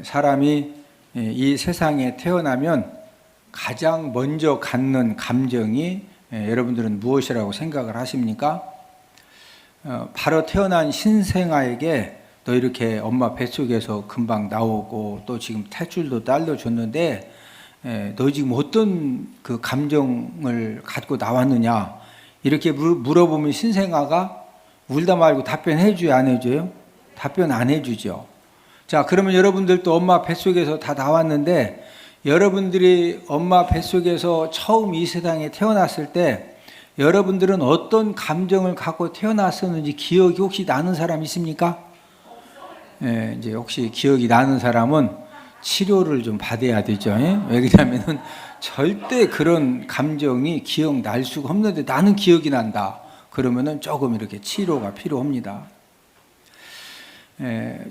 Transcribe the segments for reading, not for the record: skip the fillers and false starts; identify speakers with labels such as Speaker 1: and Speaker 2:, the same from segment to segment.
Speaker 1: 사람이 이 세상에 태어나면 가장 먼저 갖는 감정이 여러분들은 무엇이라고 생각을 하십니까? 바로 태어난 신생아에게 너 이렇게 엄마 뱃속에서 금방 나오고 또 지금 탯줄도 딸려줬는데 너 지금 어떤 그 감정을 갖고 나왔느냐 이렇게 물어보면 신생아가 울다 말고 답변해 줘요, 안 해줘요? 답변 안 해주죠. 자, 그러면 여러분들도 엄마 뱃속에서 다 나왔는데 여러분들이 엄마 뱃속에서 처음 이 세상에 태어났을 때 여러분들은 어떤 감정을 갖고 태어났었는지 기억이 혹시 나는 사람 있습니까? 이제 혹시 기억이 나는 사람은 치료를 좀 받아야 되죠. 왜냐하면 절대 그런 감정이 기억날 수가 없는데 나는 기억이 난다. 그러면은 조금 이렇게 치료가 필요합니다.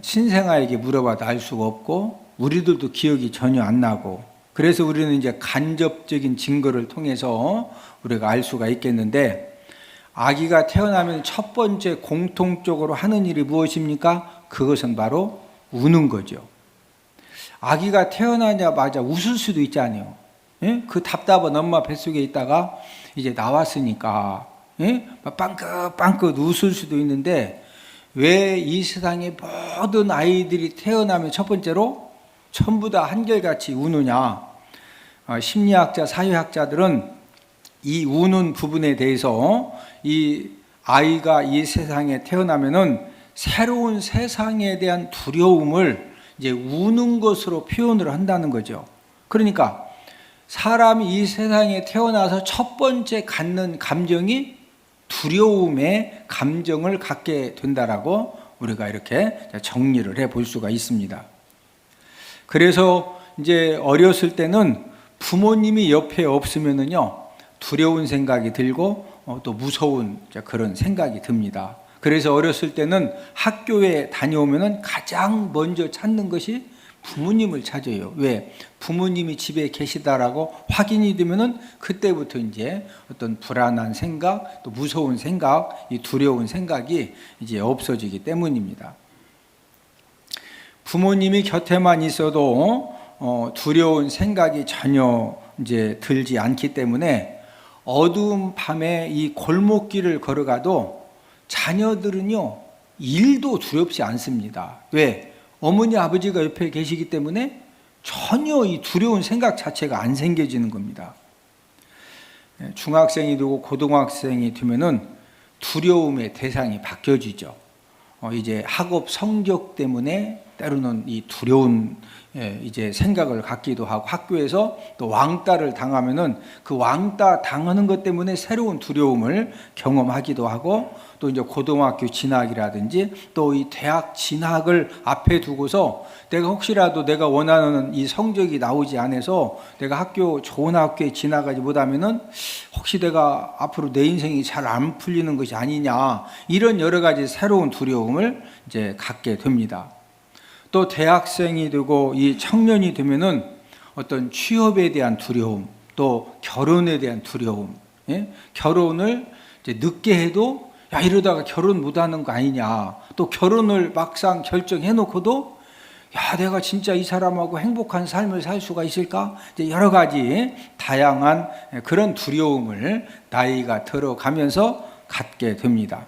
Speaker 1: 신생아에게 물어봐도 알 수가 없고 우리들도 기억이 전혀 안 나고 그래서 우리는 이제 간접적인 증거를 통해서 우리가 알 수가 있겠는데 아기가 태어나면 첫 번째 공통적으로 하는 일이 무엇입니까? 그것은 바로 우는 거죠. 아기가 태어나자마자 웃을 수도 있잖아요. 그 답답한 엄마 뱃속에 있다가 이제 나왔으니까 빵긋빵긋 웃을 수도 있는데 왜 이 세상의 모든 아이들이 태어나면 첫 번째로 전부 다 한결같이 우느냐? 심리학자, 사회학자들은 이 우는 부분에 대해서 이 아이가 이 세상에 태어나면은 새로운 세상에 대한 두려움을 이제 우는 것으로 표현을 한다는 거죠. 그러니까 사람이 이 세상에 태어나서 첫 번째 갖는 감정이 두려움의 감정을 갖게 된다라고 우리가 이렇게 정리를 해 볼 수가 있습니다. 그래서 이제 어렸을 때는 부모님이 옆에 없으면은요 두려운 생각이 들고 또 무서운 그런 생각이 듭니다. 그래서 어렸을 때는 학교에 다녀오면은 가장 먼저 찾는 것이 부모님을 찾아요. 왜? 부모님이 집에 계시다라고 확인이 되면은 그때부터 이제 어떤 불안한 생각, 또 무서운 생각, 이 두려운 생각이 이제 없어지기 때문입니다. 부모님이 곁에만 있어도 두려운 생각이 전혀 이제 들지 않기 때문에 어두운 밤에 이 골목길을 걸어가도 자녀들은요 일도 두렵지 않습니다. 왜? 어머니 아버지가 옆에 계시기 때문에 전혀 이 두려운 생각 자체가 안 생겨지는 겁니다. 중학생이 되고 고등학생이 되면은 두려움의 대상이 바뀌어지죠. 이제 학업 성적 때문에 때로는 이 두려운 이제 생각을 갖기도 하고 학교에서 또 왕따를 당하면은 그 왕따 당하는 것 때문에 새로운 두려움을 경험하기도 하고 또 이제 고등학교 진학이라든지 또 이 대학 진학을 앞에 두고서 내가 혹시라도 내가 원하는 이 성적이 나오지 않아서 내가 좋은 학교에 진학하지 못하면은 혹시 내가 앞으로 내 인생이 잘 안 풀리는 것이 아니냐 이런 여러 가지 새로운 두려움을 이제 갖게 됩니다. 또 대학생이 되고 이 청년이 되면은 어떤 취업에 대한 두려움, 또 결혼에 대한 두려움, 결혼을 이제 늦게 해도 야 이러다가 결혼 못하는 거 아니냐, 또 결혼을 막상 결정해놓고도 야 내가 진짜 이 사람하고 행복한 삶을 살 수가 있을까? 이제 여러 가지 다양한 그런 두려움을 나이가 들어가면서 갖게 됩니다.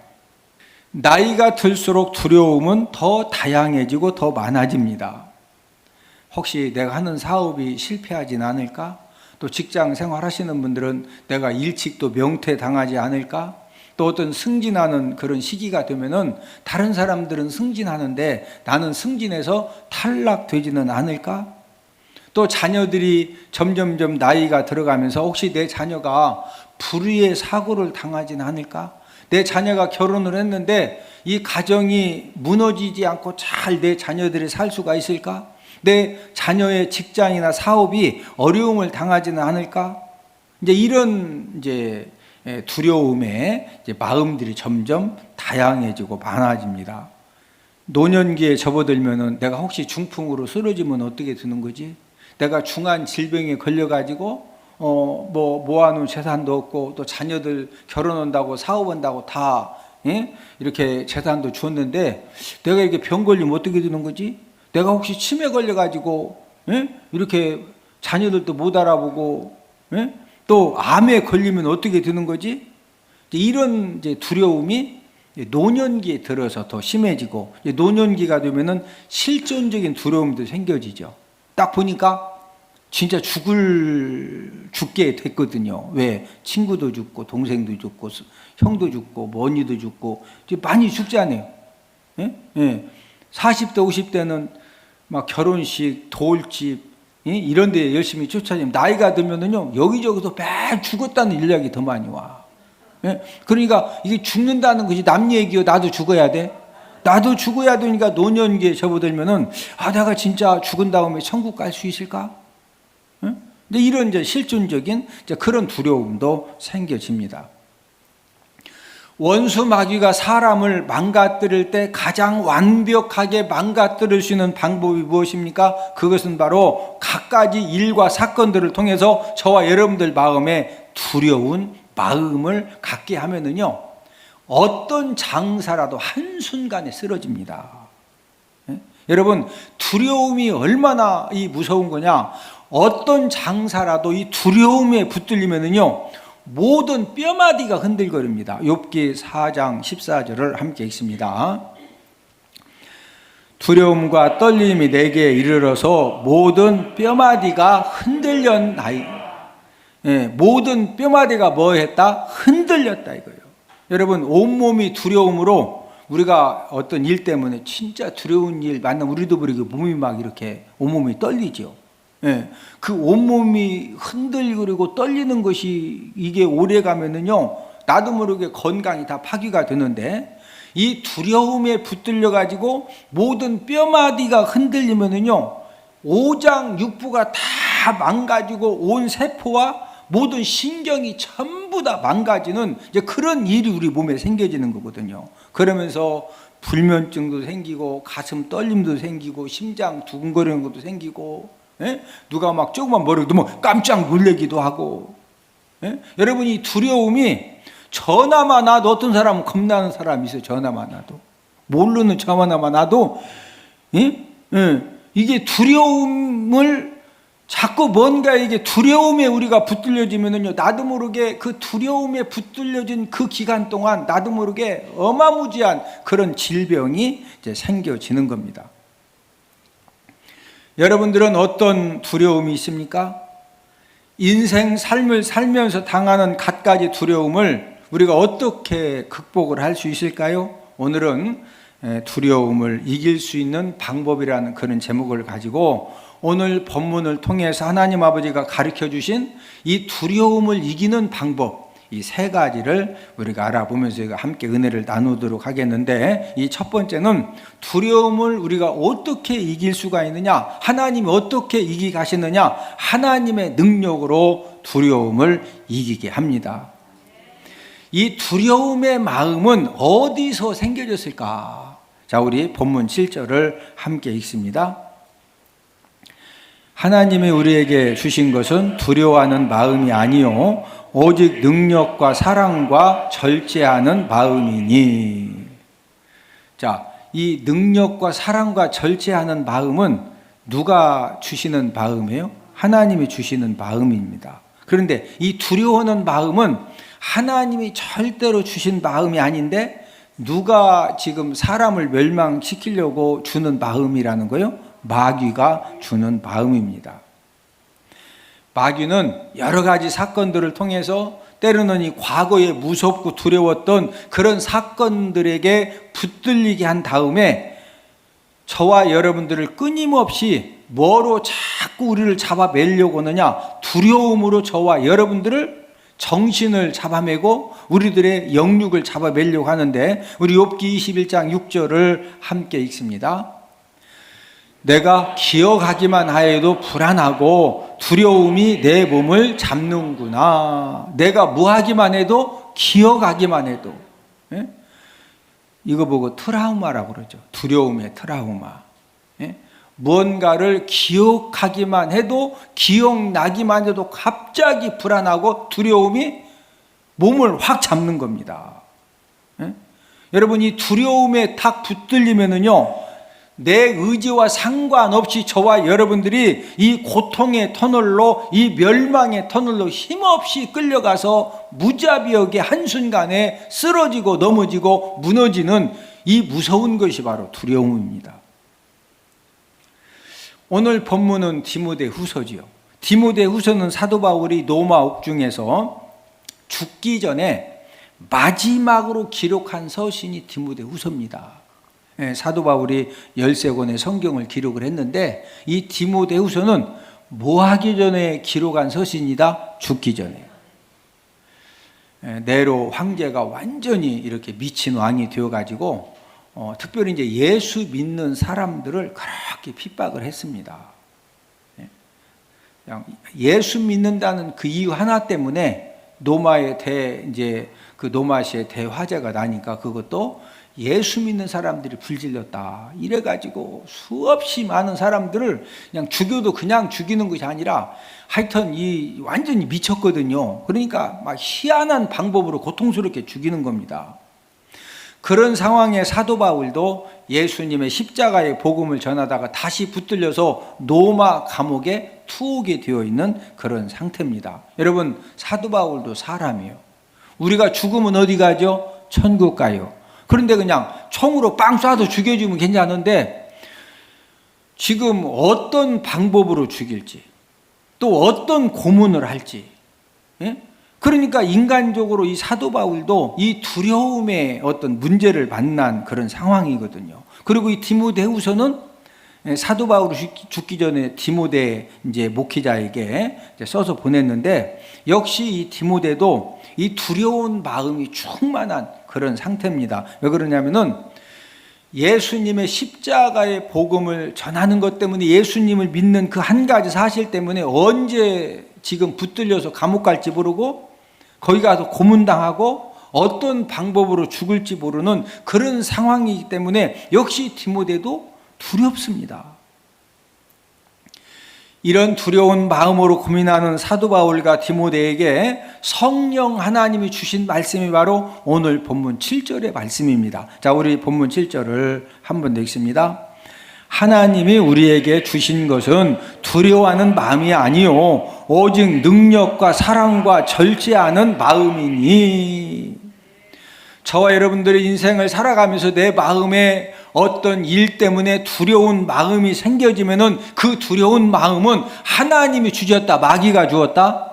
Speaker 1: 나이가 들수록 두려움은 더 다양해지고 더 많아집니다. 혹시 내가 하는 사업이 실패하진 않을까? 또 직장 생활하시는 분들은 내가 일찍도 명퇴당하지 않을까? 또 어떤 승진하는 그런 시기가 되면은 다른 사람들은 승진하는데 나는 승진해서 탈락되지는 않을까? 또 자녀들이 점점점 나이가 들어가면서 혹시 내 자녀가 불의의 사고를 당하지는 않을까? 내 자녀가 결혼을 했는데 이 가정이 무너지지 않고 잘 내 자녀들이 살 수가 있을까? 내 자녀의 직장이나 사업이 어려움을 당하지는 않을까? 이제 이런 이제 두려움에 이제 마음들이 점점 다양해지고 많아집니다. 노년기에 접어들면은 내가 혹시 중풍으로 쓰러지면 어떻게 되는 거지? 내가 중한 질병에 걸려가지고 모아놓은 재산도 없고 또 자녀들 결혼한다고 사업한다고 다 이렇게 재산도 줬는데 내가 이렇게 병 걸리면 어떻게 되는 거지? 내가 혹시 치매 걸려가지고 이렇게 자녀들도 못 알아보고 또 암에 걸리면 어떻게 되는 거지? 이런 이제 두려움이 노년기에 들어서 더 심해지고, 노년기가 되면은 실존적인 두려움도 생겨지죠. 딱 보니까 진짜 죽게 됐거든요. 왜? 친구도 죽고 동생도 죽고 형도 죽고 언니도 죽고 많이 죽잖아요. 40대 50대는 막 결혼식, 돌집 이런 데 열심히 쫓아다니면 나이가 들면은요 여기저기서 매일 죽었다는 연락이 더 많이 와. 그러니까 이게 죽는다는 것이 남 얘기요. 나도 죽어야 돼. 나도 죽어야 되니까 노년기에 접어들면은 내가 진짜 죽은 다음에 천국 갈 수 있을까? 근데 이런 이제 실존적인 그런 두려움도 생겨집니다. 원수 마귀가 사람을 망가뜨릴 때 가장 완벽하게 망가뜨릴 수 있는 방법이 무엇입니까? 그것은 바로 갖가지 일과 사건들을 통해서 저와 여러분들 마음에 두려운 마음을 갖게 하면은요, 어떤 장사라도 한순간에 쓰러집니다. 여러분, 두려움이 얼마나 무서운 거냐? 어떤 장사라도 이 두려움에 붙들리면은요, 모든 뼈마디가 흔들거립니다. 욥기 4장 14절을 함께 읽습니다. 두려움과 떨림이 내게 이르러서 모든 뼈마디가 흔들렸나이. 모든 뼈마디가 뭐 했다? 흔들렸다 이거예요. 여러분, 온몸이 두려움으로 우리가 어떤 일 때문에 진짜 두려운 일 만나면 우리도 모르게 몸이 막 이렇게 온몸이 떨리죠. 그 온몸이 흔들리고 떨리는 것이 이게 오래 가면은요, 나도 모르게 건강이 다 파괴가 되는데, 이 두려움에 붙들려 가지고 모든 뼈마디가 흔들리면은요, 오장육부가 다 망가지고 온 세포와 모든 신경이 전부 다 망가지는 이제 그런 일이 우리 몸에 생겨지는 거거든요. 그러면서 불면증도 생기고 가슴 떨림도 생기고 심장 두근거리는 것도 생기고, 누가 막 조금만 머리를 두면 깜짝 놀래기도 하고. 여러분이 두려움이 전화만 와도, 어떤 사람은 겁나는 사람이 있어요. 전화만 와도, 모르는 전화만 와도 이게 두려움을 자꾸 뭔가 이게 두려움에 우리가 붙들려지면은요, 나도 모르게 그 두려움에 붙들려진 그 기간 동안 나도 모르게 어마무지한 그런 질병이 이제 생겨지는 겁니다. 여러분들은 어떤 두려움이 있습니까? 인생 삶을 살면서 당하는 갖가지 두려움을 우리가 어떻게 극복을 할 수 있을까요? 오늘은 두려움을 이길 수 있는 방법이라는 그런 제목을 가지고 오늘 본문을 통해서 하나님 아버지가 가르쳐 주신 이 두려움을 이기는 방법, 이 세 가지를 우리가 알아보면서 함께 은혜를 나누도록 하겠는데, 이 첫 번째는 두려움을 우리가 어떻게 이길 수가 있느냐, 하나님이 어떻게 이기게 하시느냐, 하나님의 능력으로 두려움을 이기게 합니다. 이 두려움의 마음은 어디서 생겨졌을까? 자, 우리 본문 7절을 함께 읽습니다. 하나님이 우리에게 주신 것은 두려워하는 마음이 아니요 오직 능력과 사랑과 절제하는 마음이니. 자, 이 능력과 사랑과 절제하는 마음은 누가 주시는 마음이에요? 하나님이 주시는 마음입니다. 그런데 이 두려워하는 마음은 하나님이 절대로 주신 마음이 아닌데 누가 지금 사람을 멸망시키려고 주는 마음이라는 거예요? 마귀가 주는 마음입니다. 마귀는 여러 가지 사건들을 통해서 때로는 이 과거에 무섭고 두려웠던 그런 사건들에게 붙들리게 한 다음에 저와 여러분들을 끊임없이 뭐로 자꾸 우리를 잡아매려고 하느냐? 두려움으로 저와 여러분들을 정신을 잡아매고 우리들의 영육을 잡아매려고 하는데, 우리 욥기 21장 6절을 함께 읽습니다. 내가 기억하기만 하여도 불안하고 두려움이 내 몸을 잡는구나. 내가 무하기만 해도, 기억하기만 해도. 이거 보고 트라우마라고 그러죠. 두려움의 트라우마. 무언가를 기억하기만 해도, 기억나기만 해도 갑자기 불안하고 두려움이 몸을 확 잡는 겁니다. 여러분, 이 두려움에 탁 붙들리면은요, 내 의지와 상관없이 저와 여러분들이 이 고통의 터널로, 이 멸망의 터널로 힘없이 끌려가서 무자비하게 한순간에 쓰러지고 넘어지고 무너지는 이 무서운 것이 바로 두려움입니다. 오늘 본문은 디모데후서지요. 디모데후서는 사도 바울이 로마 옥중에서 죽기 전에 마지막으로 기록한 서신이 디모데후서입니다. 사도 바울이 13권의 성경을 기록을 했는데 이 디모데후서는 뭐 하기 전에 기록한 서신이다? 죽기 전에. 네로 황제가 완전히 이렇게 미친 왕이 되어가지고 특별히 이제 예수 믿는 사람들을 그렇게 핍박을 했습니다. 예수 믿는다는 그 이유 하나 때문에 노마시의 대화재가 나니까 그것도 예수 믿는 사람들이 불질렀다. 이래가지고 수없이 많은 사람들을 그냥 죽여도 그냥 죽이는 것이 아니라 하여튼 완전히 미쳤거든요. 그러니까 막 희한한 방법으로 고통스럽게 죽이는 겁니다. 그런 상황에 사도 바울도 예수님의 십자가의 복음을 전하다가 다시 붙들려서 로마 감옥에 투옥이 되어 있는 그런 상태입니다. 여러분, 사도 바울도 사람이에요. 우리가 죽으면 어디 가죠? 천국 가요. 그런데 그냥 총으로 빵 쏴도 죽여주면 괜찮은데 지금 어떤 방법으로 죽일지 또 어떤 고문을 할지, 그러니까 인간적으로 이 사도 바울도 이 두려움의 어떤 문제를 만난 그런 상황이거든요. 그리고 이 디모데후서는 사도 바울이 죽기 전에 디모데 이제 목회자에게 써서 보냈는데 역시 이 디모데도 이 두려운 마음이 충만한 그런 상태입니다. 왜 그러냐면은 예수님의 십자가의 복음을 전하는 것 때문에 예수님을 믿는 그 한 가지 사실 때문에 언제 지금 붙들려서 감옥 갈지 모르고 거기 가서 고문당하고 어떤 방법으로 죽을지 모르는 그런 상황이기 때문에 역시 디모데도 두렵습니다. 이런 두려운 마음으로 고민하는 사도 바울과 디모데에게 성령 하나님이 주신 말씀이 바로 오늘 본문 7절의 말씀입니다. 자, 우리 본문 7절을 한번 읽습니다. 하나님이 우리에게 주신 것은 두려워하는 마음이 아니요 오직 능력과 사랑과 절제하는 마음이니. 저와 여러분들의 인생을 살아가면서 내 마음에 어떤 일 때문에 두려운 마음이 생겨지면은 그 두려운 마음은 하나님이 주셨다, 마귀가 주었다?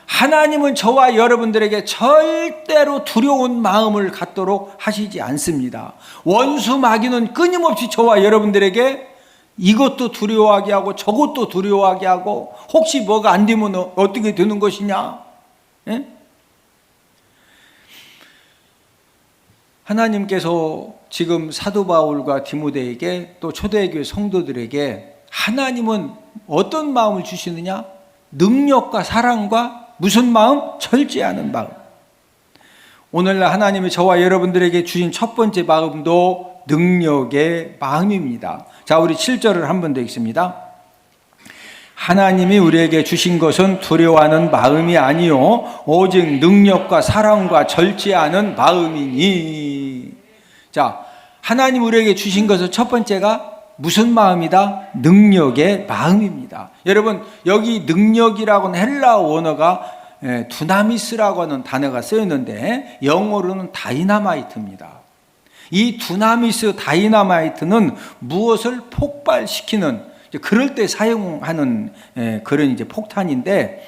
Speaker 1: 하나님은 저와 여러분들에게 절대로 두려운 마음을 갖도록 하시지 않습니다. 원수 마귀는 끊임없이 저와 여러분들에게 이것도 두려워하게 하고 저것도 두려워하게 하고 혹시 뭐가 안 되면 어떻게 되는 것이냐? 하나님께서 지금 사도 바울과 디모데에게 또 초대교회 성도들에게 하나님은 어떤 마음을 주시느냐? 능력과 사랑과 무슨 마음? 절제하는 마음. 오늘날 하나님이 저와 여러분들에게 주신 첫 번째 마음도 능력의 마음입니다. 자, 우리 7절을 한 번 더 읽습니다. 하나님이 우리에게 주신 것은 두려워하는 마음이 아니요 오직 능력과 사랑과 절제하는 마음이니. 자, 하나님 우리에게 주신 것은 첫 번째가 무슨 마음이다? 능력의 마음입니다. 여러분, 여기 능력이라고는 헬라어 원어가 두나미스라고 하는 단어가 쓰였는데 영어로는 다이나마이트입니다. 이 두나미스 다이나마이트는 무엇을 폭발시키는, 그럴 때 사용하는 그런 이제 폭탄인데,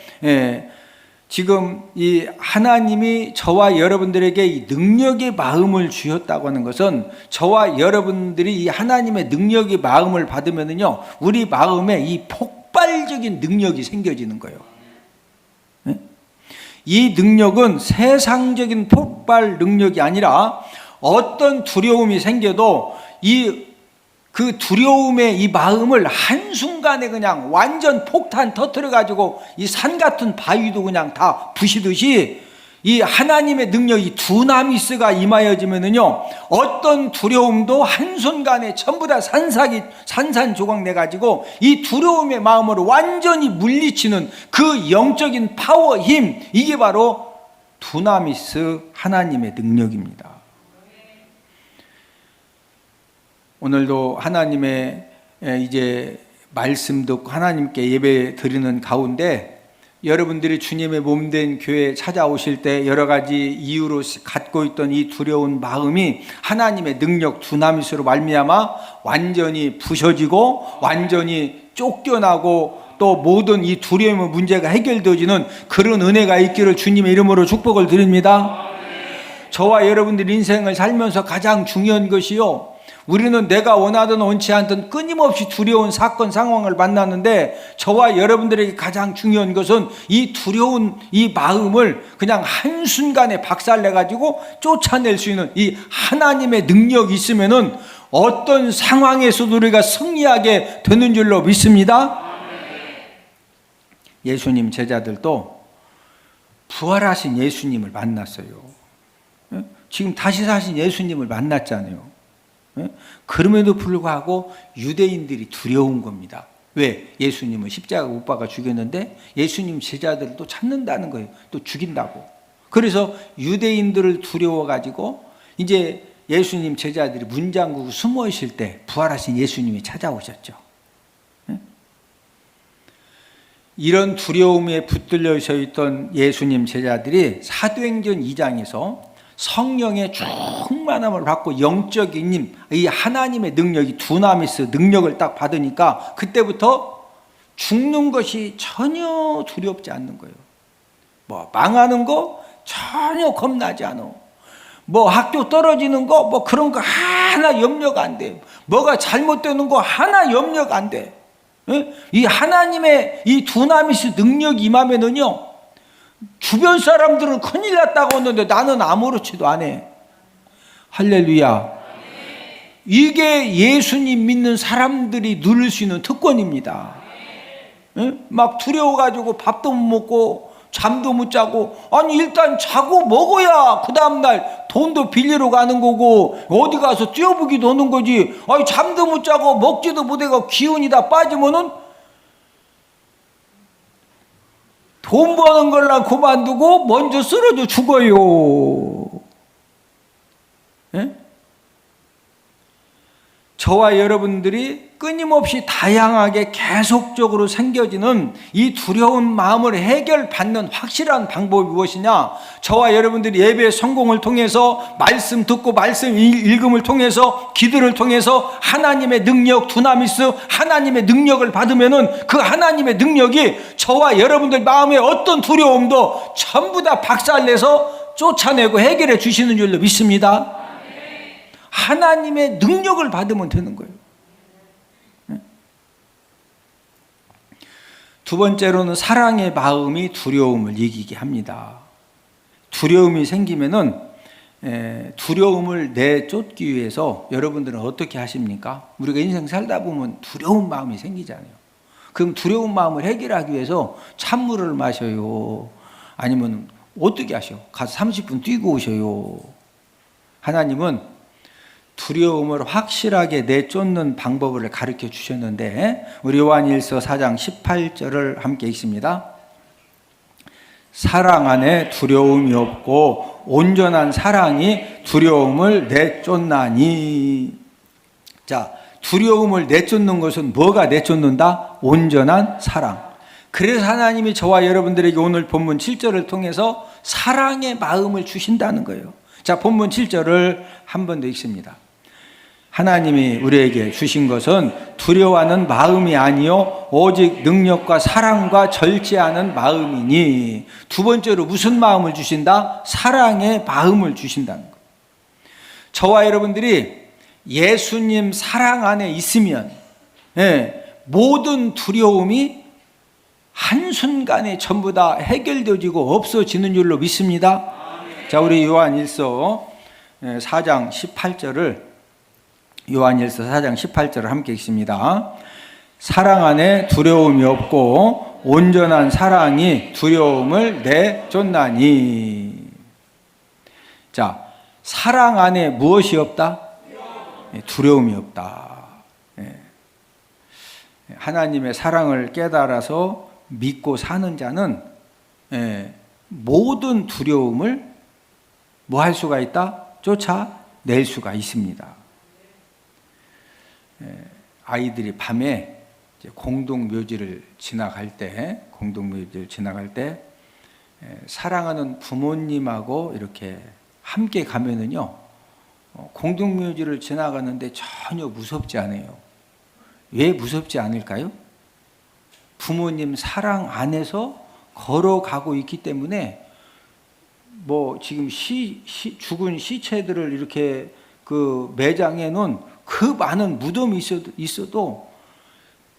Speaker 1: 지금 이 하나님이 저와 여러분들에게 이 능력의 마음을 주셨다고 하는 것은 저와 여러분들이 이 하나님의 능력의 마음을 받으면은요, 우리 마음에 이 폭발적인 능력이 생겨지는 거예요. 이 능력은 세상적인 폭발 능력이 아니라 어떤 두려움이 생겨도 그 두려움의 이 마음을 한순간에 그냥 완전 폭탄 터뜨려가지고 이 산 같은 바위도 그냥 다 부시듯이 이 하나님의 능력이 두나미스가 임하여지면은요, 어떤 두려움도 한순간에 전부 다 산산조각 내가지고 이 두려움의 마음으로 완전히 물리치는 그 영적인 파워, 힘, 이게 바로 두나미스 하나님의 능력입니다. 오늘도 하나님의 이제 말씀 듣고 하나님께 예배 드리는 가운데 여러분들이 주님의 몸된 교회에 찾아오실 때 여러 가지 이유로 갖고 있던 이 두려운 마음이 하나님의 능력 두나미스로 말미암아 완전히 부서지고 완전히 쫓겨나고 또 모든 이 두려움의 문제가 해결되어지는 그런 은혜가 있기를 주님의 이름으로 축복을 드립니다. 저와 여러분들 인생을 살면서 가장 중요한 것이요, 우리는 내가 원하든 원치 않든 끊임없이 두려운 사건 상황을 만나는데 저와 여러분들에게 가장 중요한 것은 이 두려운 이 마음을 그냥 한순간에 박살내가지고 쫓아낼 수 있는 이 하나님의 능력이 있으면은 어떤 상황에서도 우리가 승리하게 되는 줄로 믿습니다. 예수님 제자들도 부활하신 예수님을 만났어요. 지금 다시 사신 예수님을 만났잖아요. 그럼에도 불구하고 유대인들이 두려운 겁니다. 왜? 예수님은 십자가 못 박아 죽였는데 예수님 제자들을 또 찾는다는 거예요. 또 죽인다고. 그래서 유대인들을 두려워가지고 이제 예수님 제자들이 문 잠그고 숨어 있을 때 부활하신 예수님이 찾아오셨죠. 이런 두려움에 붙들려 서 있던 예수님 제자들이 사도행전 2장에서 성령의 충만함을 받고 영적인 힘, 이 하나님의 능력이 두나미스 능력을 딱 받으니까 그때부터 죽는 것이 전혀 두렵지 않는 거예요. 뭐 망하는 거 전혀 겁나지 않아. 뭐 학교 떨어지는 거 뭐 그런 거 하나 염려가 안 돼. 뭐가 잘못되는 거 하나 염려가 안 돼. 이 하나님의 이 두나미스 능력이 임하면은요, 주변 사람들은 큰일 났다고 하는데 나는 아무렇지도 않아. 할렐루야. 이게 예수님 믿는 사람들이 누릴 수 있는 특권입니다. 막 두려워가지고 밥도 못 먹고 잠도 못 자고, 아니 일단 자고 먹어야 그 다음날 돈도 빌리러 가는 거고 어디 가서 뛰어보기도 하는 거지. 아니 잠도 못 자고 먹지도 못하고 기운이 다 빠지면은 돈 버는 걸랑 그만두고 먼저 쓰러져 죽어요. 예? 저와 여러분들이 끊임없이 다양하게 계속적으로 생겨지는 이 두려운 마음을 해결받는 확실한 방법이 무엇이냐? 저와 여러분들이 예배 성공을 통해서 말씀 듣고 말씀 읽음을 통해서 기도를 통해서 하나님의 능력 두나미스 하나님의 능력을 받으면은 그 하나님의 능력이 저와 여러분들 마음의 어떤 두려움도 전부 다 박살내서 쫓아내고 해결해 주시는 줄로 믿습니다. 하나님의 능력을 받으면 되는 거예요. 두 번째로는 사랑의 마음이 두려움을 이기게 합니다. 두려움이 생기면은 두려움을 내쫓기 위해서 여러분들은 어떻게 하십니까? 우리가 인생 살다 보면 두려운 마음이 생기잖아요. 그럼 두려운 마음을 해결하기 위해서 찬물을 마셔요. 아니면 어떻게 하셔? 가서 30분 뛰고 오셔요. 하나님은 두려움을 확실하게 내쫓는 방법을 가르쳐 주셨는데 우리 요한일서 4장 18절을 함께 읽습니다. 사랑 안에 두려움이 없고 온전한 사랑이 두려움을 내쫓나니. 자, 두려움을 내쫓는 것은 뭐가 내쫓는다? 온전한 사랑. 그래서 하나님이 저와 여러분들에게 오늘 본문 7절을 통해서 사랑의 마음을 주신다는 거예요. 자, 본문 7절을 한 번 더 읽습니다. 하나님이 우리에게 주신 것은 두려워하는 마음이 아니요 오직 능력과 사랑과 절제하는 마음이니. 두 번째로 무슨 마음을 주신다? 사랑의 마음을 주신다는 거예요. 저와 여러분들이 예수님 사랑 안에 있으면 모든 두려움이 한순간에 전부 다 해결되어지고 없어지는 줄로 믿습니다. 자, 우리 요한일서 4장 18절을 요한일서 4장 18절을 함께 읽습니다. 사랑 안에 두려움이 없고 온전한 사랑이 두려움을 내쫓나니. 자, 사랑 안에 무엇이 없다? 두려움이 없다. 하나님의 사랑을 깨달아서 믿고 사는 자는 모든 두려움을 뭐 할 수가 있다? 쫓아낼 수가 있습니다. 아이들이 밤에 이제 공동묘지를 지나갈 때 사랑하는 부모님하고 이렇게 함께 가면은요, 공동묘지를 지나가는데 전혀 무섭지 않아요. 왜 무섭지 않을까요? 부모님 사랑 안에서 걸어가고 있기 때문에, 뭐 지금 죽은 시체들을 이렇게 그 매장해 놓은 그 많은 무덤이 있어도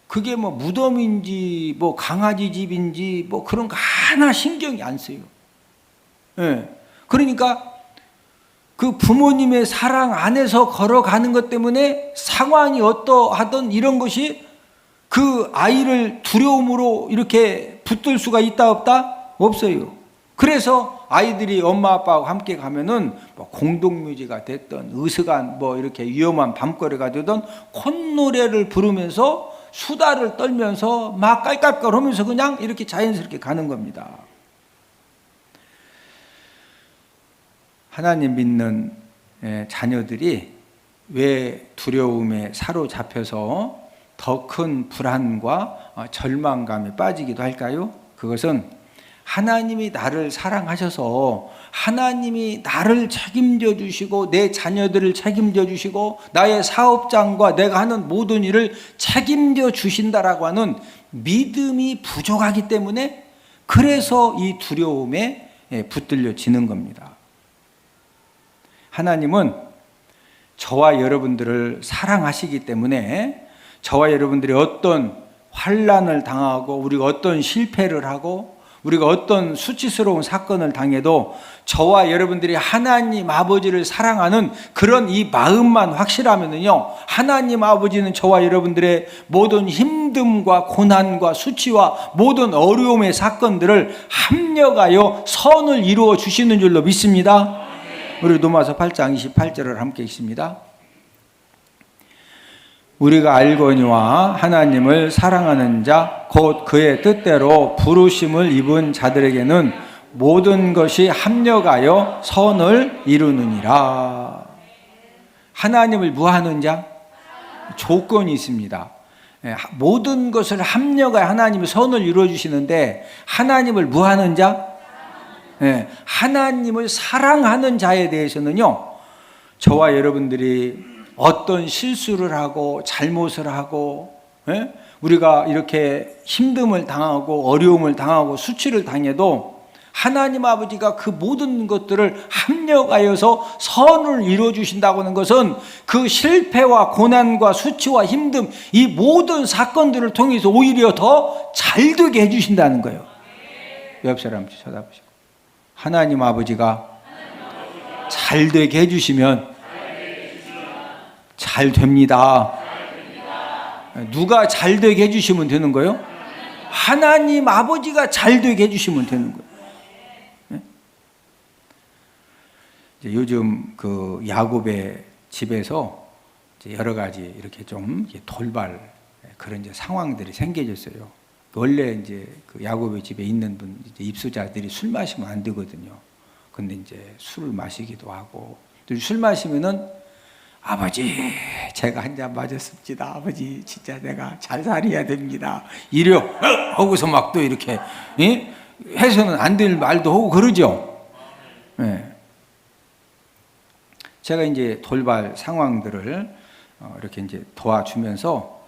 Speaker 1: 그게 뭐 무덤인지 뭐 강아지 집인지 뭐 그런 거 하나 신경이 안 써요. 예. 그러니까 그 부모님의 사랑 안에서 걸어가는 것 때문에 상황이 어떠하든 이런 것이 그 아이를 두려움으로 이렇게 붙들 수가 있다 없다? 없어요. 그래서 아이들이 엄마 아빠하고 함께 가면은 뭐 공동묘지가 됐든 어스간 뭐 이렇게 위험한 밤거리가 되든 콧노래를 부르면서 수다를 떨면서 막 깔깔깔하면서 그냥 이렇게 자연스럽게 가는 겁니다. 하나님 믿는 자녀들이 왜 두려움에 사로잡혀서 더 큰 불안과 절망감에 빠지기도 할까요? 그것은 하나님이 나를 사랑하셔서 하나님이 나를 책임져 주시고 내 자녀들을 책임져 주시고 나의 사업장과 내가 하는 모든 일을 책임져 주신다라고 하는 믿음이 부족하기 때문에, 그래서 이 두려움에 붙들려지는 겁니다. 하나님은 저와 여러분들을 사랑하시기 때문에 저와 여러분들이 어떤 환난을 당하고 우리가 어떤 실패를 하고 우리가 어떤 수치스러운 사건을 당해도 저와 여러분들이 하나님 아버지를 사랑하는 그런 이 마음만 확실하면은요, 하나님 아버지는 저와 여러분들의 모든 힘듦과 고난과 수치와 모든 어려움의 사건들을 합력하여 선을 이루어 주시는 줄로 믿습니다. 우리 로마서 8장 28절을 함께 읽습니다. 우리가 알거니와 하나님을 사랑하는 자 곧 그의 뜻대로 부르심을 입은 자들에게는 모든 것이 합력하여 선을 이루느니라. 하나님을 무하는 자? 조건이 있습니다. 모든 것을 합력하여 하나님이 선을 이루어주시는데, 하나님을 무하는 자? 하나님을 사랑하는 자에 대해서는요, 저와 여러분들이 어떤 실수를 하고 잘못을 하고 우리가 이렇게 힘듦을 당하고 어려움을 당하고 수치를 당해도 하나님 아버지가 그 모든 것들을 합력하여서 선을 이루어 주신다고 하는 것은 그 실패와 고난과 수치와 힘듦 이 모든 사건들을 통해서 오히려 더 잘되게 해주신다는 거예요. 옆 사람 쳐다보시고, 하나님 아버지가 잘되게 해주시면 잘 됩니다. 누가 잘되게 해주시면 되는 거예요? 하나님 아버지가 잘되게 해주시면 되는 거예요. 이제 요즘 그 야곱의 집에서 이제 여러 가지 이렇게 좀 돌발 그런 이제 상황들이 생겨졌어요. 원래 이제 그 야곱의 집에 있는 분 이제 입수자들이 술 마시면 안 되거든요. 근데 이제 술을 마시기도 하고, 또 술 마시면은 아버지 제가 한 잔 맞았습니다. 아버지 진짜 내가 잘 살아야 됩니다. 이려 하고서 막 또 이렇게 해서는 안 될 말도 하고 그러죠. 제가 이제 돌발 상황들을 이렇게 이제 도와주면서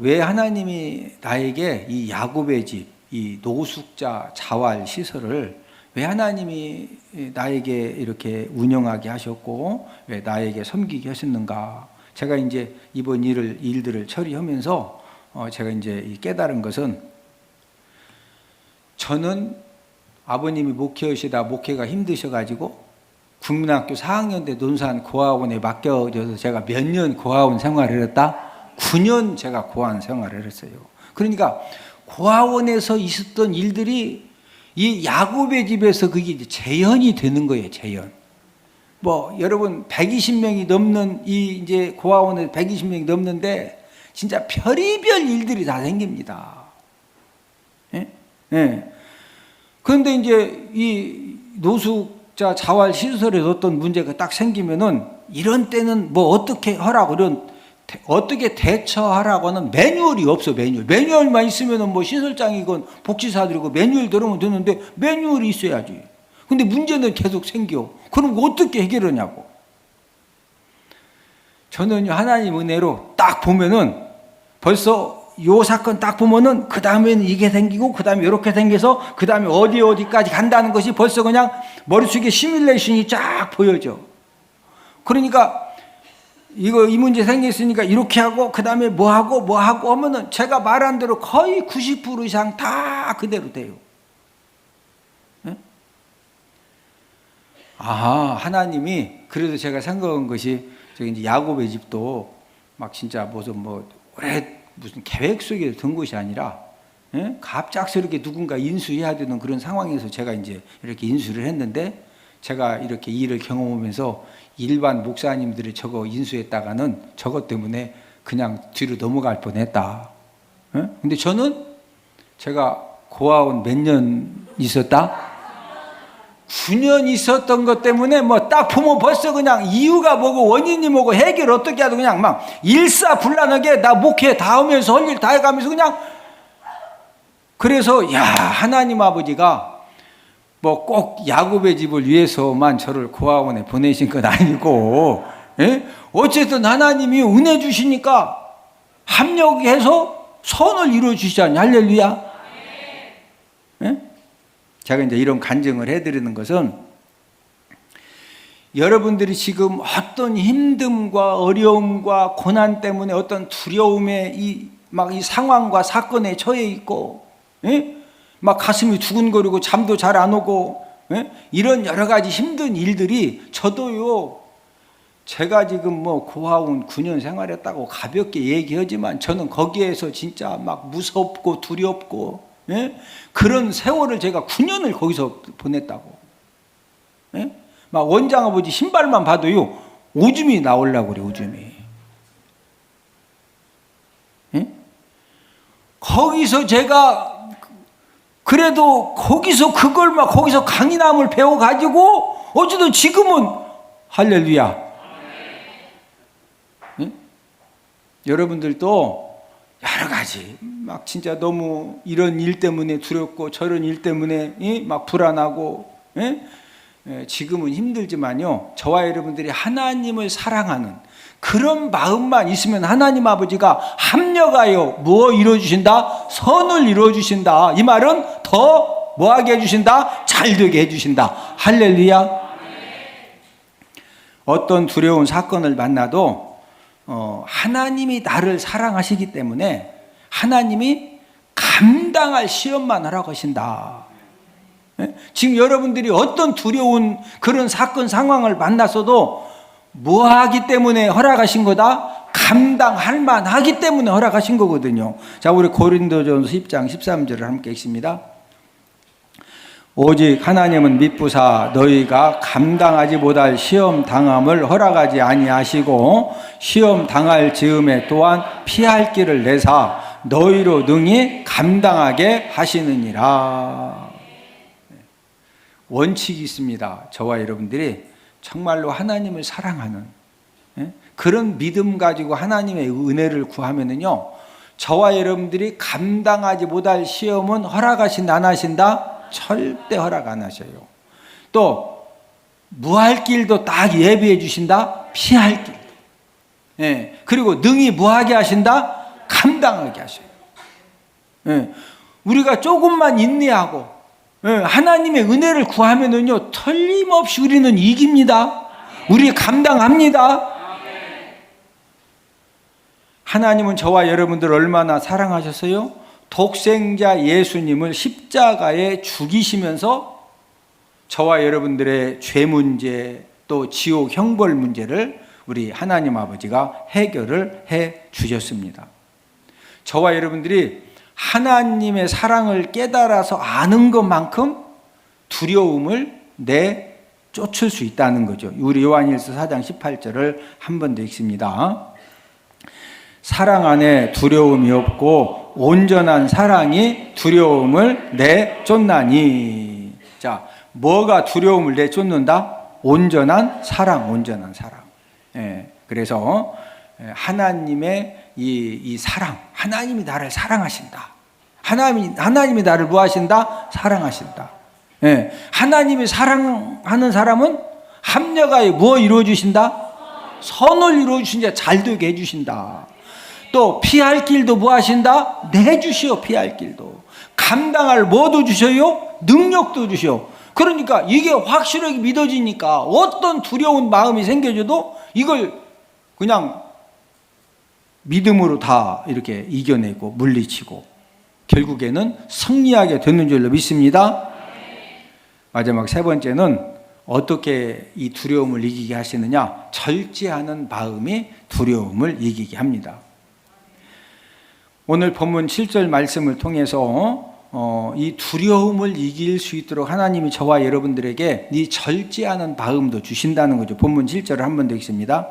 Speaker 1: 왜 하나님이 나에게 이 야곱의 집, 이 노숙자 자활 시설을 왜 하나님이 나에게 이렇게 운영하게 하셨고 왜 나에게 섬기게 하셨는가? 제가 이제 이번 일들을 처리하면서 제가 이제 깨달은 것은, 저는 아버님이 목회하시다 목회가 힘드셔가지고 국민학교 4학년 때 논산 고아원에 맡겨져서 제가 몇 년 고아원 생활을 했다? 9년 제가 고아원 생활을 했어요. 그러니까 고아원에서 있었던 일들이 이 야곱의 집에서 그게 이제 재현이 되는 거예요, 재현. 뭐, 여러분, 120명이 넘는 이 이제 고아원에 120명이 넘는데, 진짜 별의별 일들이 다 생깁니다. 그런데 이제 이 노숙자 자활 시설에서 어떤 문제가 딱 생기면은, 이런 때는 뭐 어떻게 하라고 이런 어떻게 대처하라고는 매뉴얼이 없어. 매뉴얼만 있으면은 뭐 신설장이건 복지사들이고 매뉴얼 들으면 되는데 매뉴얼이 있어야지. 근데 문제는 계속 생겨. 그럼 어떻게 해결하냐고. 저는 하나님 은혜로 딱 보면은 벌써 요 사건 딱 보면은 그 다음에는 이게 생기고 그 다음에 이렇게 생겨서 그 다음에 어디까지 간다는 것이 벌써 그냥 머릿속에 시뮬레이션이 쫙 보여져. 그러니까 이 문제 생겼으니까 이렇게 하고 그 다음에 뭐 하고 하면은 제가 말한 대로 거의 90% 이상 다 그대로 돼요. 네? 아하, 하나님이 그래도 제가 생각한 것이 저기 이제 야곱의 집도 막 진짜 무슨 무슨 계획 속에 든 것이 아니라 갑작스럽게 누군가 인수해야 되는 그런 상황에서 제가 이제 이렇게 인수를 했는데 제가 이렇게 일을 경험하면서 일반 목사님들이 저거 인수했다가는 저것 때문에 그냥 뒤로 넘어갈 뻔했다. 근데 저는 제가 고아원 몇 년 있었다? 9년 있었던 것 때문에 뭐 딱 보면 벌써 그냥 이유가 뭐고 원인이 뭐고 해결 어떻게 하도 그냥 막 일사불란하게 나 목회 다 하면서 할 일 다 해가면서 그냥 그래서 야 하나님 아버지가 뭐 꼭 야곱의 집을 위해서만 저를 고아원에 보내신 건 아니고 어쨌든 하나님이 은혜 주시니까 합력해서 선을 이루어 주시잖아요. 할렐루야. 제가 이제 이런 간증을 해드리는 것은 여러분들이 지금 어떤 힘듦과 어려움과 고난 때문에 어떤 두려움에 이 상황과 사건에 처해 있고, 막 가슴이 두근거리고 잠도 잘 안 오고, 이런 여러 가지 힘든 일들이 저도요, 제가 지금 뭐 고아원 9년 생활했다고 가볍게 얘기하지만 저는 거기에서 진짜 막 무섭고 두렵고, 그런 세월을 제가 9년을 거기서 보냈다고. 막 원장 아버지 신발만 봐도요 오줌이 나오려고 그래. 오줌이. 거기서 제가 그래도 거기서 그걸 막 거기서 강인함을 배워가지고 어쨌든 지금은 할렐루야. 여러분들도 여러 가지 막 진짜 너무 이런 일 때문에 두렵고 저런 일 때문에 막 불안하고 지금은 힘들지만요 저와 여러분들이 하나님을 사랑하는 그런 마음만 있으면 하나님 아버지가 합력하여 뭐 이루어주신다? 선을 이루어주신다. 이 말은 더 뭐하게 해주신다? 잘되게 해주신다. 할렐루야. 어떤 두려운 사건을 만나도 하나님이 나를 사랑하시기 때문에 하나님이 감당할 시험만 하라고 하신다. 지금 여러분들이 어떤 두려운 그런 사건 상황을 만났어도 뭐 하기 때문에 허락하신 거다? 감당할 만하기 때문에 허락하신 거거든요. 자, 우리 고린도전서 10장 13절을 함께 읽습니다. 오직 하나님은 미쁘사 너희가 감당하지 못할 시험 당함을 허락하지 아니하시고 시험 당할 즈음에 또한 피할 길을 내사 너희로 능히 감당하게 하시느니라. 원칙이 있습니다. 저와 여러분들이 정말로 하나님을 사랑하는 그런 믿음 가지고 하나님의 은혜를 구하면은요 저와 여러분들이 감당하지 못할 시험은 허락하신다 안 하신다? 절대 허락 안 하셔요. 또 무할 길도 딱 예비해 주신다. 피할 길. 그리고 능히 무하게 하신다. 감당하게 하셔요. 우리가 조금만 인내하고 하나님의 은혜를 구하면은요 틀림없이 우리는 이깁니다. 우리 감당합니다. 하나님은 저와 여러분들 얼마나 사랑하셨어요? 독생자 예수님을 십자가에 죽이시면서 저와 여러분들의 죄 문제 또 지옥 형벌 문제를 우리 하나님 아버지가 해결을 해 주셨습니다. 저와 여러분들이 하나님의 사랑을 깨달아서 아는 것만큼 두려움을 내쫓을 수 있다는 거죠. 우리 요한일서 4장 18절을 한 번 더 읽습니다. 사랑 안에 두려움이 없고 온전한 사랑이 두려움을 내쫓나니. 자, 뭐가 두려움을 내쫓는다? 온전한 사랑, 온전한 사랑. 그래서 하나님의 이 사랑, 하나님이 나를 사랑하신다. 하나님이 나를 뭐 하신다? 사랑하신다. 예, 하나님이 사랑하는 사람은 합력하여 뭐 이루어주신다? 선을 이루어주신다. 잘 되게 해주신다. 또 피할 길도 뭐 하신다? 내주시오. 피할 길도. 감당할 뭐도 주셔요? 능력도 주시오. 그러니까 이게 확실하게 믿어지니까 어떤 두려운 마음이 생겨져도 이걸 그냥 믿음으로 다 이렇게 이겨내고 물리치고 결국에는 승리하게 되는 줄로 믿습니다. 마지막 세 번째는 어떻게 이 두려움을 이기게 하시느냐? 절제하는 마음이 두려움을 이기게 합니다. 오늘 본문 7절 말씀을 통해서 이 두려움을 이길 수 있도록 하나님이 저와 여러분들에게 이 절제하는 마음도 주신다는 거죠. 본문 7절을 한 번 더 읽습니다.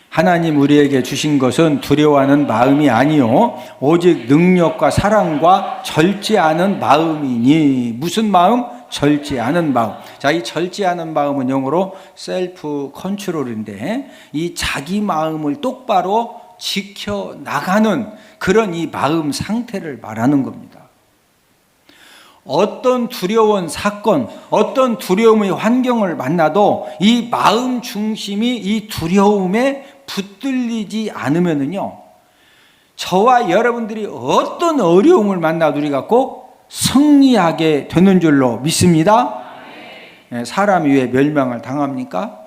Speaker 1: 하나님 우리에게 주신 것은 두려워하는 마음이 아니요 오직 능력과 사랑과 절제하는 마음이니. 무슨 마음? 절제하는 마음. 자, 이 절제하는 마음은 영어로 셀프 컨트롤인데 이 자기 마음을 똑바로 지켜나가는 그런 이 마음 상태를 말하는 겁니다. 어떤 두려운 사건, 어떤 두려움의 환경을 만나도 이 마음 중심이 이 두려움에 붙들리지 않으면은요, 저와 여러분들이 어떤 어려움을 만나도 우리가 꼭 승리하게 되는 줄로 믿습니다. 사람이 왜 멸망을 당합니까?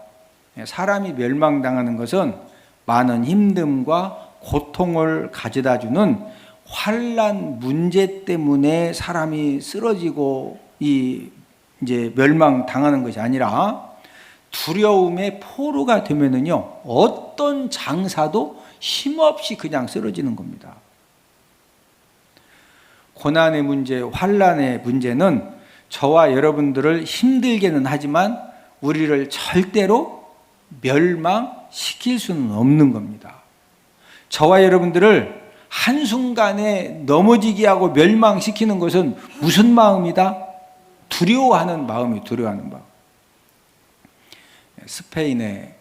Speaker 1: 사람이 멸망당하는 것은 많은 힘듦과 고통을 가져다 주는 환난 문제 때문에 사람이 쓰러지고 이제 멸망당하는 것이 아니라 두려움의 포로가 되면은요, 어떤 장사도 힘없이 그냥 쓰러지는 겁니다. 고난의 문제, 환난의 문제는 저와 여러분들을 힘들게는 하지만 우리를 절대로 멸망시킬 수는 없는 겁니다. 저와 여러분들을 한순간에 넘어지게 하고 멸망시키는 것은 무슨 마음이다? 두려워하는 마음이 두려워하는 마음. 스페인에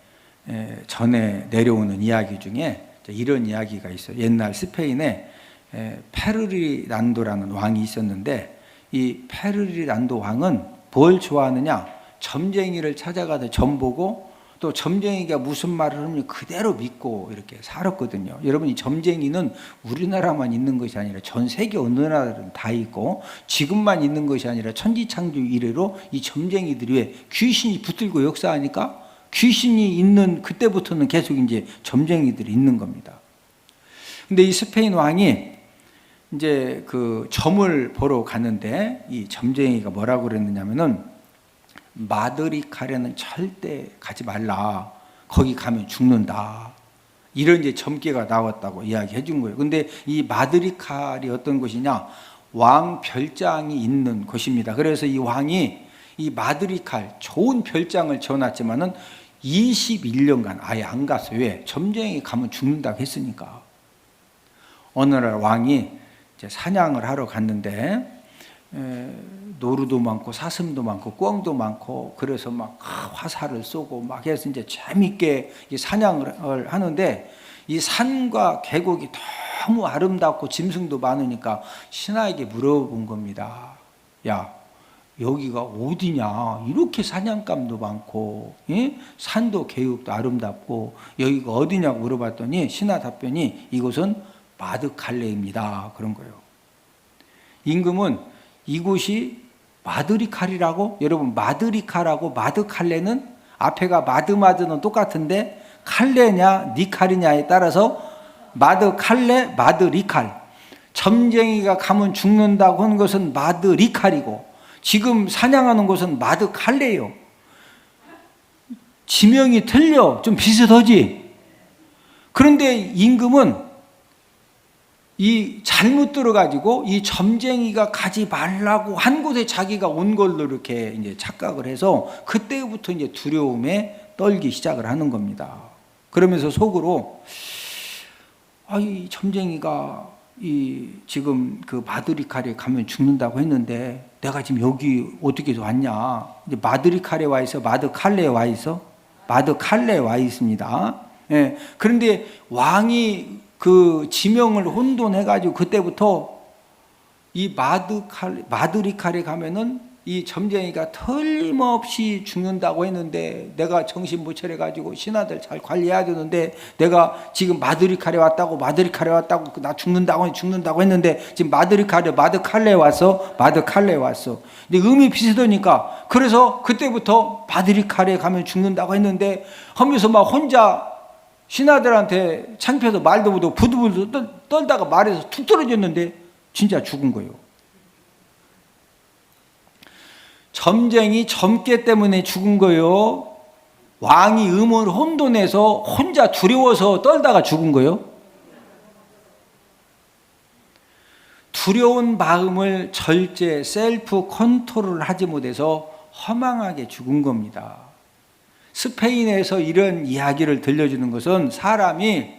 Speaker 1: 전에 내려오는 이야기 중에 이런 이야기가 있어요. 옛날 스페인에 페르디난도라는 왕이 있었는데 이 페르디난도 왕은 뭘 좋아하느냐? 점쟁이를 찾아가서 점 보고 또 점쟁이가 무슨 말을 하면 그대로 믿고 이렇게 살았거든요. 여러분, 이 점쟁이는 우리나라만 있는 것이 아니라 전 세계 어느 나라든 다 있고 지금만 있는 것이 아니라 천지창조 이래로 이 점쟁이들이 왜 귀신이 붙들고 역사하니까 귀신이 있는 그때부터는 계속 이제 점쟁이들이 있는 겁니다. 근데 이 스페인 왕이 이제 그 점을 보러 갔는데 이 점쟁이가 뭐라고 그랬느냐면은 마드리칼에는 절대 가지 말라. 거기 가면 죽는다. 이런 이제 점괘가 나왔다고 이야기해 준 거예요. 근데 이 마드리칼이 어떤 곳이냐? 왕 별장이 있는 곳입니다. 그래서 이 왕이 이 마드리칼 좋은 별장을 지어놨지만은 21년간 아예 안 갔어요. 왜? 점쟁이 가면 죽는다고 했으니까. 어느 날 왕이 이제 사냥을 하러 갔는데 노루도 많고 사슴도 많고 꿩도 많고 그래서 막 화살을 쏘고 막 해서 이제 재밌게 사냥을 하는데 이 산과 계곡이 너무 아름답고 짐승도 많으니까 신하에게 물어본 겁니다. 야, 여기가 어디냐? 이렇게 사냥감도 많고 산도 계곡도 아름답고 여기가 어디냐고 물어봤더니 신하 답변이 이곳은 마드칼레입니다. 그런 거예요. 임금은 이곳이 마드리칼이라고? 여러분, 마드리칼하고 마드칼레는 앞에가 마드는 똑같은데 칼레냐 니칼이냐에 따라서 마드칼레 마드리칼. 점쟁이가 가면 죽는다고 하는 것은 마드리칼이고 지금 사냥하는 것은 마드칼레예요. 지명이 틀려. 좀 비슷하지? 그런데 임금은 이 잘못 들어가지고 이 점쟁이가 가지 말라고 한 곳에 자기가 온 걸로 이렇게 이제 착각을 해서 그때부터 이제 두려움에 떨기 시작을 하는 겁니다. 그러면서 속으로 이 점쟁이가 지금 그 마드리칼에 가면 죽는다고 했는데 내가 지금 여기 어떻게 왔냐? 이제 마드리칼에 와 있어? 마드칼레에 와 있어? 마드칼레에 와 있습니다. 예. 그런데 왕이 그 지명을 혼돈해가지고 그때부터 이 마드리칼에 가면은 이 점쟁이가 틀림없이 죽는다고 했는데 내가 정신 못 차려가지고 신하들 잘 관리해야 되는데 내가 지금 마드리칼에 왔다고 나 죽는다고 했는데 지금 마드칼레 왔어. 근데 음이 비슷하니까 그래서 그때부터 마드리칼에 가면 죽는다고 했는데 하면서 막 혼자 신하들한테 창피해서 말도 못하고 부들부들 떨다가 말에서 툭 떨어졌는데 진짜 죽은 거예요. 점쟁이 점괘 때문에 죽은 거예요? 왕이 음을 혼돈해서 혼자 두려워서 떨다가 죽은 거예요? 두려운 마음을 절제, 셀프 컨트롤 하지 못해서 허망하게 죽은 겁니다. 스페인에서 이런 이야기를 들려주는 것은 사람이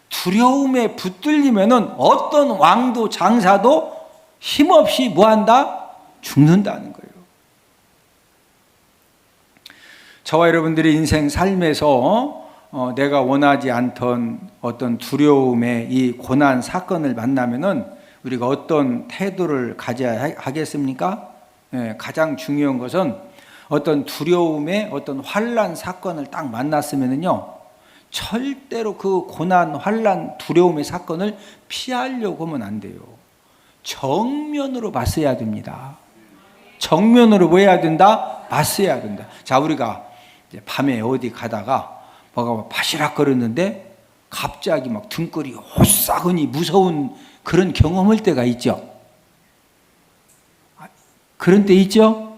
Speaker 1: 두려움에 붙들리면은 어떤 왕도 장사도 힘없이 뭐한다? 죽는다는 거예요. 저와 여러분들의 인생 삶에서 내가 원하지 않던 어떤 두려움의 이 고난 사건을 만나면은 우리가 어떤 태도를 가져야 하겠습니까? 가장 중요한 것은 어떤 두려움의 어떤 환난 사건을 딱 만났으면은요, 절대로 그 고난, 환난, 두려움의 사건을 피하려고 하면 안 돼요. 정면으로 맞서야 됩니다. 정면으로 뭐 해야 된다? 맞서야 된다. 자, 우리가 이제 밤에 어디 가다가 뭐가 바시락 거렸는데 갑자기 막 등골이 오싹하니 무서운 그런 경험할 때가 있죠. 그런 때 있죠?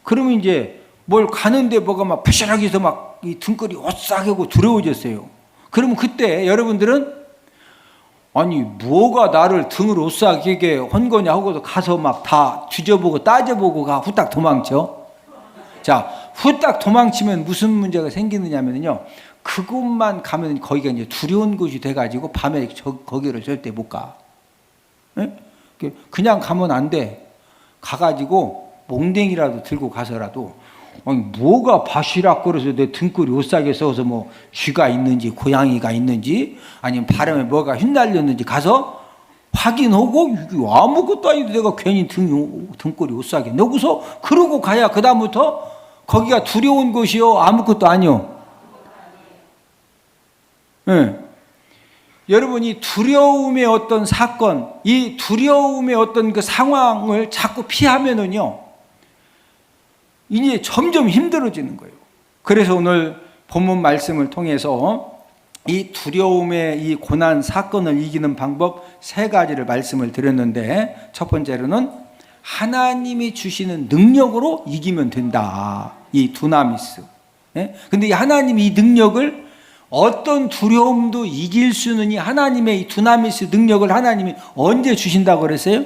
Speaker 1: 그러면 이제 뭘 가는데 뭐가 막 바시락 해서 막 이 등골이 오싹하고 두려워졌어요. 그러면 그때 여러분들은 아니 뭐가 나를 등을 오싹하게 한 거냐 하고도 가서 막 다 뒤져보고 따져보고 후딱 도망쳐. 자, 후딱 도망치면 무슨 문제가 생기느냐면요, 그곳만 가면 거기가 이제 두려운 곳이 돼가지고 밤에 거기를 절대 못 가. 네? 그냥 가면 안 돼. 가가지고 몽댕이라도 들고 가서라도 아니 뭐가 바시락거려서 내 등골이 오싹하게 썩어서 뭐 쥐가 있는지 고양이가 있는지 아니면 바람에 뭐가 휘날렸는지 가서 확인하고 아무것도 아닌데 내가 괜히 등골이 오싹하게 너고서 그러고 가야 그 다음부터 거기가 두려운 곳이요 아무것도 아니요. 네. 여러분, 이 두려움의 어떤 사건, 이 두려움의 어떤 그 상황을 자꾸 피하면은요, 이제 점점 힘들어지는 거예요. 그래서 오늘 본문 말씀을 통해서 이 두려움의 이 고난 사건을 이기는 방법 3가지를 말씀을 드렸는데, 첫 번째로는 하나님이 주시는 능력으로 이기면 된다. 이 두나미스. 근데 이 하나님이 이 능력을 어떤 두려움도 이길 수 있는 이 하나님의 이 두나미스 능력을 하나님이 언제 주신다고 그랬어요?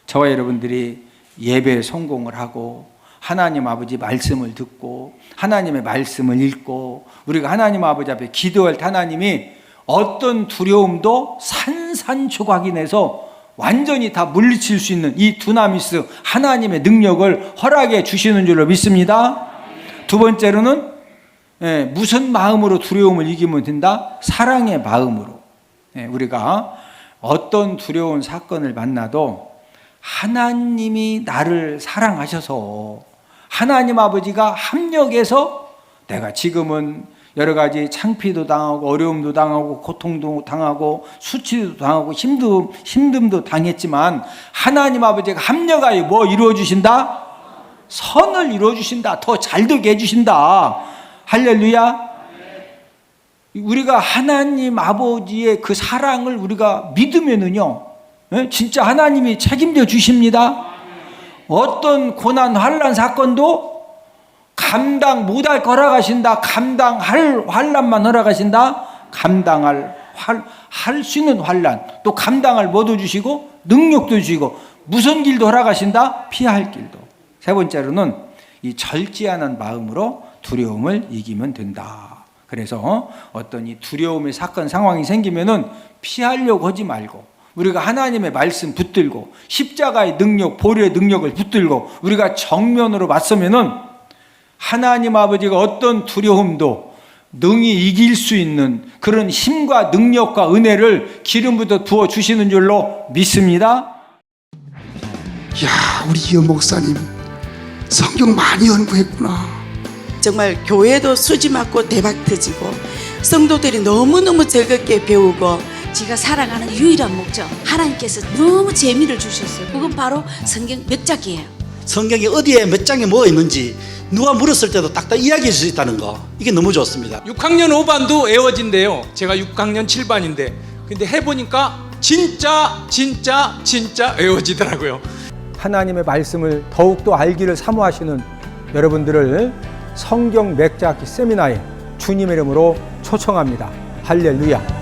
Speaker 1: 저와 여러분들이 예배에 성공을 하고 하나님 아버지 말씀을 듣고 하나님의 말씀을 읽고 우리가 하나님 아버지 앞에 기도할 때 하나님이 어떤 두려움도 산산조각이 내서 완전히 다 물리칠 수 있는 이 두나미스 하나님의 능력을 허락해 주시는 줄로 믿습니다. 두 번째로는 무슨 마음으로 두려움을 이기면 된다? 사랑의 마음으로. 우리가 어떤 두려운 사건을 만나도 하나님이 나를 사랑하셔서 하나님 아버지가 합력해서 내가 지금은 여러 가지 창피도 당하고 어려움도 당하고 고통도 당하고 수치도 당하고 힘듦도 당했지만 하나님 아버지가 합력하여 뭐 이루어 주신다? 선을 이루어 주신다. 더 잘되게 해 주신다. 할렐루야. 우리가 하나님 아버지의 그 사랑을 우리가 믿으면은요, 진짜 하나님이 책임져 주십니다. 어떤 고난 환난 사건도 감당 못할 거 허락하신다. 감당할 환난만 허락하신다. 감당할 할 수 있는 환난, 또 감당할 뭐도 주시고 능력도 주시고 무슨 길도 허락하신다. 피할 길도. 세 번째로는 이 절제하는 마음으로 두려움을 이기면 된다. 그래서 어떤 이 두려움의 사건 상황이 생기면은 피하려고 하지 말고 우리가 하나님의 말씀 붙들고 십자가의 능력, 보혈의 능력을 붙들고 우리가 정면으로 맞서면은 하나님 아버지가 어떤 두려움도 능히 이길 수 있는 그런 힘과 능력과 은혜를 기름부터 부어 주시는 줄로 믿습니다.
Speaker 2: 야, 우리 이현 목사님 성경 많이 연구했구나.
Speaker 3: 정말 교회도 수지 맞고 대박 터지고 성도들이 너무너무 즐겁게 배우고
Speaker 4: 제가 살아가는 유일한 목적, 하나님께서 너무 재미를 주셨어요. 그건 바로 성경 몇 장이에요.
Speaker 5: 성경이 어디에 몇 장에 뭐가 있는지 누가 물었을 때도 딱딱 이야기해 줄 수 있다는 거, 이게 너무 좋습니다.
Speaker 6: 6학년 5반도 애워진대요. 제가 6학년 7반인데 근데 해보니까 진짜 애워지더라고요.
Speaker 1: 하나님의 말씀을 더욱더 알기를 사모하시는 여러분들을 성경 맥자기 세미나에 주님의 이름으로 초청합니다. 할렐루야.